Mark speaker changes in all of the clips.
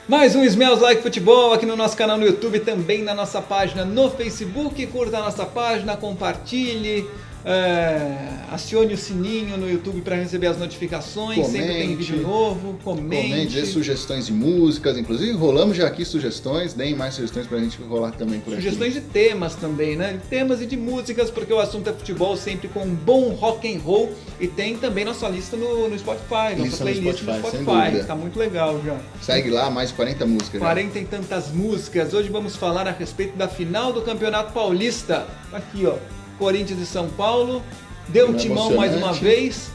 Speaker 1: Mais um Smells Like Futebol aqui no nosso canal no YouTube, também na nossa página no Facebook. Curta a nossa página, compartilhe, acione o sininho no YouTube para receber as notificações.
Speaker 2: Comente,
Speaker 1: sempre tem vídeo novo, comente.
Speaker 2: Dê sugestões de músicas, inclusive rolamos já aqui sugestões, deem mais sugestões pra gente rolar também por aqui.
Speaker 1: Sugestões de temas também, né? Temas e de músicas, porque o assunto é futebol, sempre com um bom rock and roll. E tem também nossa lista no Spotify, nossa playlist no Spotify. Tá muito legal já.
Speaker 2: Segue lá, mais de 40 músicas.
Speaker 1: 40 e tantas músicas. Hoje vamos falar a respeito da final do Campeonato Paulista. Aqui, ó, Corinthians e São Paulo. Deu um timão mais uma vez.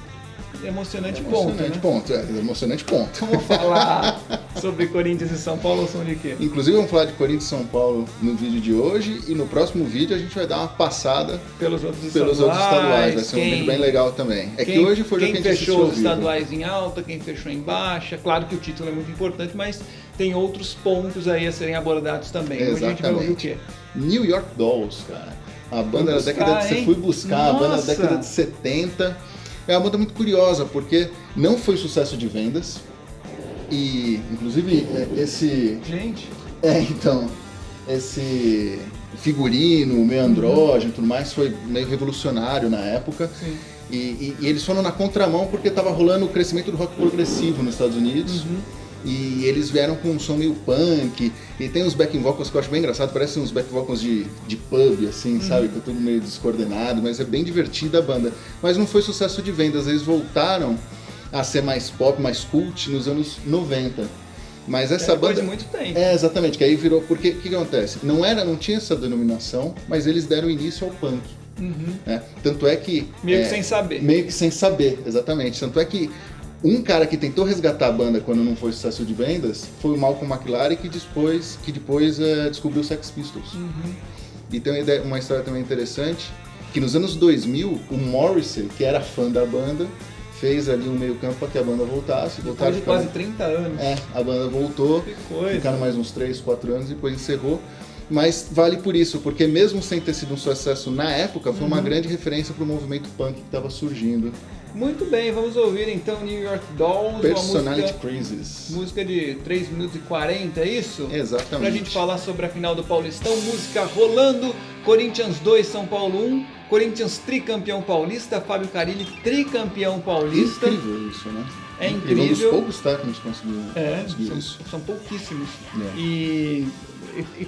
Speaker 1: Emocionante ponto, né?
Speaker 2: Emocionante ponto.
Speaker 1: Vamos falar sobre Corinthians e São Paulo ou som de quê?
Speaker 2: Inclusive vamos falar de Corinthians e São Paulo no vídeo de hoje, e no próximo vídeo a gente vai dar uma passada
Speaker 1: pelos outros
Speaker 2: estaduais. Vai ser um vídeo bem legal também. Que hoje foi o que a gente
Speaker 1: fechou os estaduais em alta, quem fechou em baixa. Claro que o título é muito importante, mas tem outros pontos aí a serem abordados também.
Speaker 2: Exatamente.
Speaker 1: Hoje a gente vai ouvir o quê?
Speaker 2: New York Dolls, cara. A banda da década de... Você foi buscar, a banda da década de 70. É uma banda muito curiosa, porque não foi sucesso de vendas. E, inclusive, esse...
Speaker 1: Gente!
Speaker 2: Esse figurino, meio andrógeno e tudo mais, foi meio revolucionário na época.
Speaker 1: Sim.
Speaker 2: E eles foram na contramão porque estava rolando o crescimento do rock progressivo nos Estados Unidos. E eles vieram com um som meio punk, e tem uns backing vocals que eu acho bem engraçado, parecem uns backing vocals de pub, assim, sabe? Que é tudo meio descoordenado, mas é bem divertida a banda. Mas não foi sucesso de vendas, eles voltaram a ser mais pop, mais cult nos anos 90. Mas essa banda...
Speaker 1: Depois de muito tempo.
Speaker 2: Exatamente, que aí virou... Porque o que acontece? Não tinha essa denominação, mas eles deram início ao punk. Né? Tanto é que...
Speaker 1: Meio que sem saber.
Speaker 2: Meio que sem saber, exatamente. Tanto é que um cara que tentou resgatar a banda quando não foi sucesso de vendas foi o Malcolm McLaren, que depois descobriu os Sex Pistols. E tem uma história também interessante, que nos anos 2000, o Morrissey, que era fã da banda, fez ali um meio campo para que a banda voltasse.
Speaker 1: Depois de quase 30 anos.
Speaker 2: A banda voltou, ficaram mais uns 3, 4 anos e depois encerrou. Mas vale por isso, porque mesmo sem ter sido um sucesso na época, foi uma grande referência para o movimento punk que estava surgindo.
Speaker 1: Muito bem, vamos ouvir então New York Dolls,
Speaker 2: Personality Crisis.
Speaker 1: Música de 3 minutos e 40, é isso?
Speaker 2: Exatamente.
Speaker 1: Pra gente falar sobre a final do Paulistão, música rolando, Corinthians 2, São Paulo 1, Corinthians tricampeão paulista, Fábio Carilli tricampeão paulista.
Speaker 2: Incrível isso, né?
Speaker 1: É incrível.
Speaker 2: Um dos poucos técnicos conseguiu isso.
Speaker 1: São pouquíssimos. E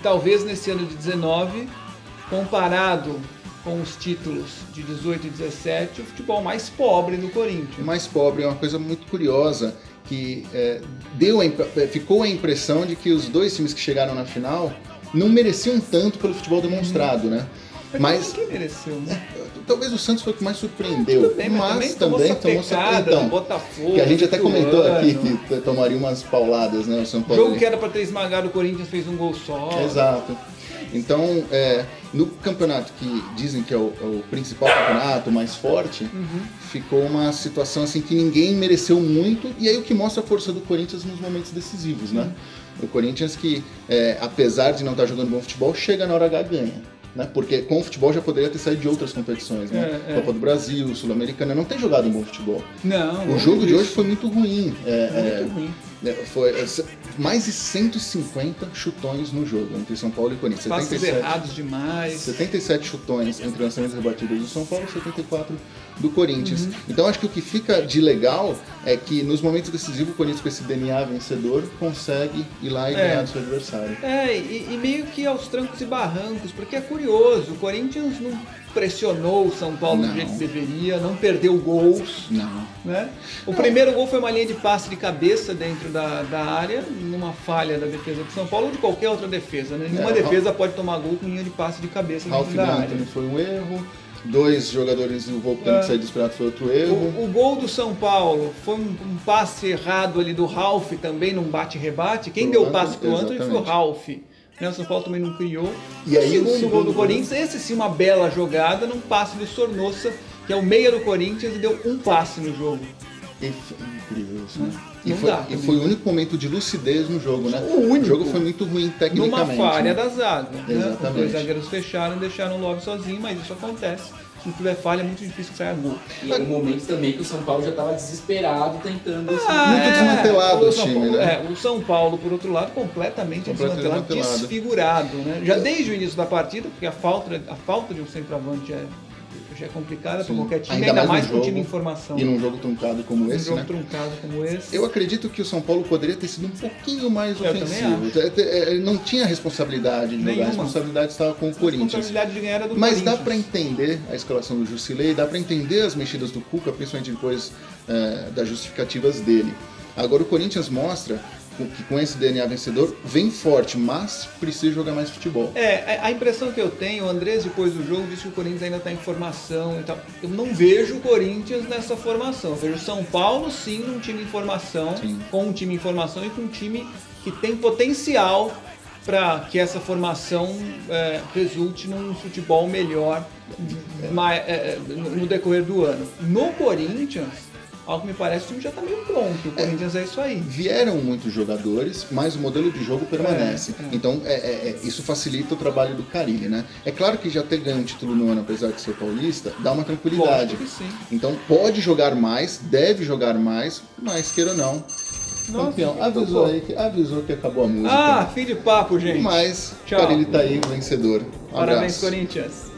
Speaker 1: talvez nesse ano de 19, comparado com os títulos de 18 e 17, o futebol mais pobre do Corinthians.
Speaker 2: Mais pobre é uma coisa muito curiosa, que ficou a impressão de que os dois times que chegaram na final não mereciam tanto pelo futebol demonstrado, né?
Speaker 1: Mas quem mereceu, né?
Speaker 2: Talvez o Santos foi o que mais surpreendeu,
Speaker 1: tudo bem,
Speaker 2: mas também tomou essa
Speaker 1: Botafogo,
Speaker 2: que a gente até comentou aqui que tomaria umas pauladas, né? O São Paulo.
Speaker 1: O jogo que era para ter esmagado o Corinthians fez um gol só.
Speaker 2: Exato. Então, no campeonato que dizem que é o principal campeonato, o mais forte, ficou uma situação assim que ninguém mereceu muito, e aí o que mostra a força do Corinthians nos momentos decisivos, né? O Corinthians que, apesar de não estar jogando bom futebol, chega na hora H ganha. Né? Porque com o futebol já poderia ter saído de outras competições, né? Copa do Brasil, Sul-Americana, não tem jogado um bom futebol.
Speaker 1: Não.
Speaker 2: O jogo de hoje foi muito ruim.
Speaker 1: Muito ruim.
Speaker 2: Foi mais de 150 chutões no jogo entre São Paulo e Corinthians.
Speaker 1: Passes errados demais.
Speaker 2: 77 chutões entre lançamentos rebatidos do São Paulo e 74 do Corinthians. Então acho que o que fica de legal é que nos momentos decisivos o Corinthians, com esse DNA vencedor, consegue ir lá e ganhar do seu adversário.
Speaker 1: E meio que aos trancos e barrancos, porque é curioso, o Corinthians não pressionou o São Paulo do jeito que deveria, não perdeu gols. Né? O primeiro gol foi uma linha de passe de cabeça dentro da área, numa falha da defesa do São Paulo ou de qualquer outra defesa. Né? Nenhuma defesa pode tomar gol com linha de passe de cabeça dentro da área.
Speaker 2: Anthony foi um erro, 2 jogadores voltando de sair disparado foi outro erro.
Speaker 1: O gol do São Paulo foi um passe errado ali do Ralf também, num bate-rebate. Quem deu o passe pro Anthony foi o Ralf. O São Paulo também não criou.
Speaker 2: E aí
Speaker 1: o segundo gol do Corinthians, esse sim, uma bela jogada num passe do Sornosa, que é o meia do Corinthians, e deu um passe no jogo.
Speaker 2: Incrível isso, né?
Speaker 1: E
Speaker 2: foi o único momento de lucidez no jogo, né?
Speaker 1: O
Speaker 2: jogo foi muito ruim tecnicamente.
Speaker 1: Numa falha da zaga.
Speaker 2: Exatamente.
Speaker 1: Os dois zagueiros fecharam e deixaram o Love sozinho, mas isso acontece não tiver falha, é muito difícil que saia gol.
Speaker 3: E é um momento também que o São Paulo já estava desesperado tentando...
Speaker 2: Muito desmantelado o time, né?
Speaker 1: O São Paulo, por outro lado, completamente desmantelado, desfigurado, né? Já desde o início da partida, porque a falta de um centroavante já é complicada para qualquer time, ainda mais com um time em formação.
Speaker 2: E num jogo truncado como esse, né? Eu acredito que o São Paulo poderia ter sido um pouquinho mais ofensivo. Ele não tinha responsabilidade de jogar, a responsabilidade estava com o Corinthians. A responsabilidade de ganhar era do Corinthians. Mas dá para entender a escalação do Jusilei, dá para entender as mexidas do Cuca, principalmente depois das justificativas dele. Agora o Corinthians mostra que com esse DNA vencedor vem forte, mas precisa jogar mais futebol.
Speaker 1: A impressão que eu tenho, o Andrés depois do jogo disse que o Corinthians ainda está em formação e tal. Eu não vejo o Corinthians nessa formação. Eu vejo o São Paulo sim num time em formação, com um time em formação e com um time que tem potencial para que essa formação resulte num futebol melhor no decorrer do ano. No Corinthians, ao que me parece, o time já está meio pronto. O Corinthians é isso aí.
Speaker 2: Vieram muitos jogadores, mas o modelo de jogo permanece. Então, isso facilita o trabalho do Carille, né? É claro que já ter ganho um título no ano, apesar de ser paulista, dá uma tranquilidade.
Speaker 1: Lógico que sim.
Speaker 2: Então, pode jogar mais, deve jogar mais, mas queira ou não.
Speaker 1: Nossa,
Speaker 2: campeão, avisou que acabou a música.
Speaker 1: Ah, fim de papo, gente.
Speaker 2: Mas o Carille tá aí, vencedor.
Speaker 1: Parabéns, Corinthians.